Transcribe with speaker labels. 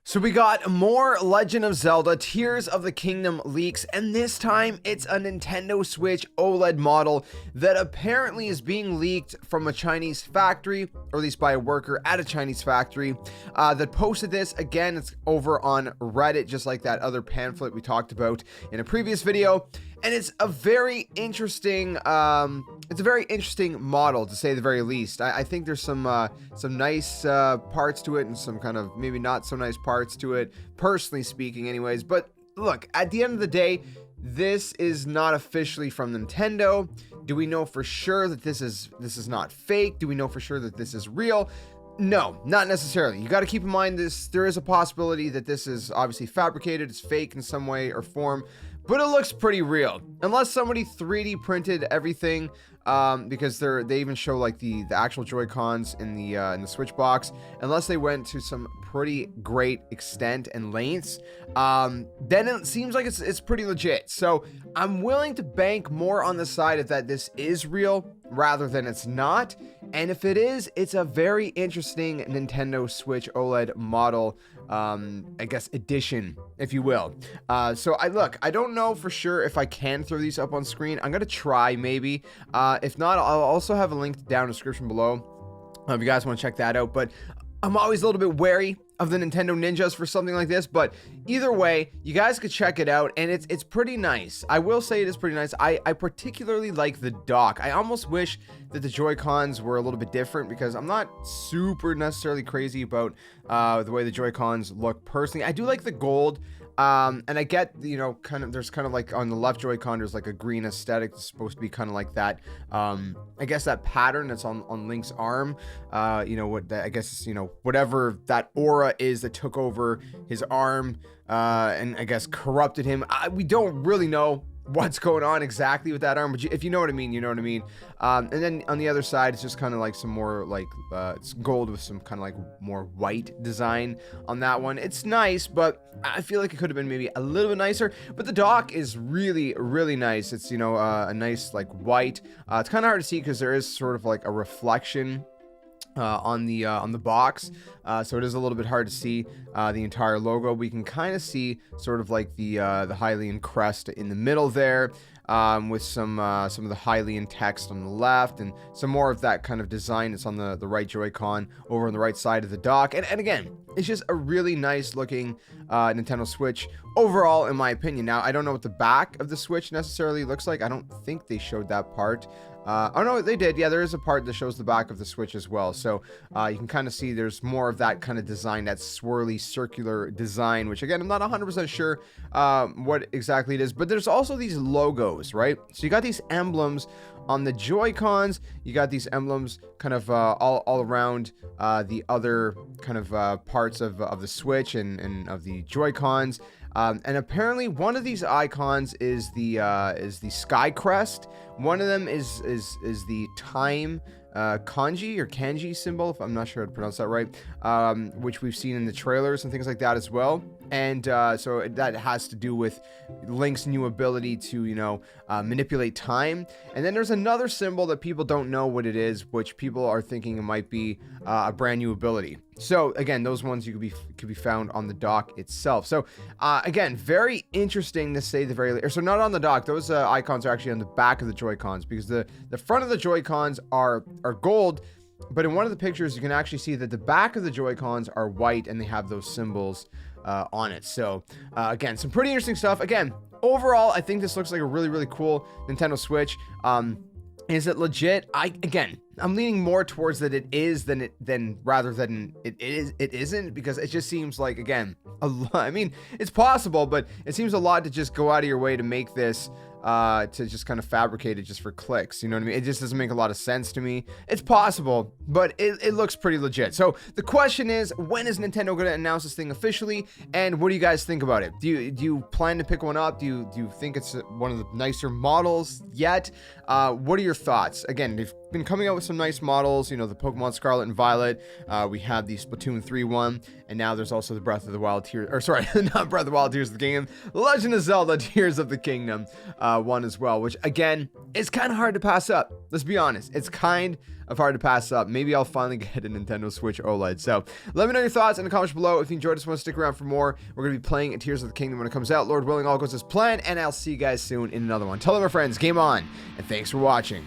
Speaker 1: So we got more Legend of Zelda Tears of the Kingdom leaks, and this time it's a Nintendo Switch OLED model that apparently is being leaked from a Chinese factory, or at least by a worker at a Chinese factory that posted this. Again, it's over on Reddit, just like that other pamphlet we talked about in a previous video. And it's a very interesting, model, to say the very least. I think there's some nice parts to it, and some kind of maybe not so nice parts to it, personally speaking, anyways. But look, at the end of the day, this is not officially from Nintendo. Do we know for sure that this is not fake? Do we know for sure that this is real? No, not necessarily. You got to keep in mind there is a possibility that this is obviously fabricated, it's fake in some way or form. But it looks pretty real, unless somebody 3D printed everything, because they even show like the actual Joy-Cons in the Switch box. Unless they went to some pretty great extent and lengths, then it seems like it's pretty legit. So I'm willing to bank more on the side of that this is real rather than it's not. And if it is, it's a very interesting Nintendo Switch OLED model, I guess edition, if you will. So I don't know for sure if I can throw these up on screen. I'm gonna try, maybe. If not, I'll also have a link down in the description below if you guys want to check that out. But I'm always a little bit wary of the Nintendo Ninjas for something like this, but either way, you guys could check it out, and it's pretty nice. I will say it is pretty nice. I particularly like the dock. I almost wish that the Joy-Cons were a little bit different, because I'm not super necessarily crazy about the way the Joy-Cons look personally. I do like the gold. And I get, there's kind of like on the left Joy-Con, there's like a green aesthetic that's supposed to be kind of like that. I guess that pattern that's on Link's arm, whatever that aura is that took over his arm, and I guess corrupted him. We don't really know what's going on exactly with that arm, but if you know what I mean, you know what I mean. And then on the other side, it's just kind of like some more like it's gold with some kind of like more white design on that one. It's nice, but I feel like it could have been maybe a little bit nicer. But the dock is really, really nice. It's a nice like white. It's kind of hard to see because there is sort of like a reflection on the box, so it is a little bit hard to see the entire logo. We can kind of see sort of like the Hylian crest in the middle there, with some of the Hylian text on the left, and some more of that kind of design that's on the right Joy-Con over on the right side of the dock. And again, it's just a really nice looking Nintendo Switch overall, in my opinion. Now, I don't know what the back of the Switch necessarily looks like. I don't think they showed that part. Oh no, they did. Yeah, there is a part that shows the back of the Switch as well. So you can kind of see there's more of that kind of design, that swirly circular design, which again, I'm not 100% sure what exactly it is. But there's also these logos, right? So you got these emblems on the Joy-Cons. You got these emblems kind of all around the other kind of parts of the Switch and of the Joy-Cons. And apparently one of these icons is the sky crest. One of them is the time kanji symbol, if I'm not sure how to pronounce that right, which we've seen in the trailers and things like that as well. And so that has to do with Link's new ability to, manipulate time. And then there's another symbol that people don't know what it is, which people are thinking it might be a brand new ability. So again, those ones could be found on the dock itself. So again, very interesting to say the very least. So not on the dock; those icons are actually on the back of the Joy-Cons, because the front of the Joy-Cons are gold. But in one of the pictures, you can actually see that the back of the Joy-Cons are white, and they have those symbols on it. So again, some pretty interesting stuff. Again, overall, I think this looks like a really, really cool Nintendo Switch. Is it legit? I'm leaning more towards that it is rather than it isn't, because it just seems like, again, a lot. I mean, it's possible, but it seems a lot to just go out of your way to make this, to just kind of fabricate it just for clicks. You know what I mean? It just doesn't make a lot of sense to me. It's possible, but it looks pretty legit. So the question is, when is Nintendo going to announce this thing officially? And what do you guys think about it? Do you plan to pick one up? Do you think it's one of the nicer models yet? What are your thoughts? Again, been coming out with some nice models, you know, the Pokemon Scarlet and Violet, we have the Splatoon 3 one, and now there's also the Breath of the Wild Tears, or sorry, not Breath of the Wild Tears of the Kingdom, Legend of Zelda Tears of the Kingdom one as well, which again, is kind of hard to pass up. Let's be honest, it's kind of hard to pass up. Maybe I'll finally get a Nintendo Switch OLED. So let me know your thoughts in the comments below. If you enjoyed this one, stick around for more. We're going to be playing Tears of the Kingdom when it comes out. Lord willing, all goes as planned, and I'll see you guys soon in another one. Tell them, my friends, game on, and thanks for watching.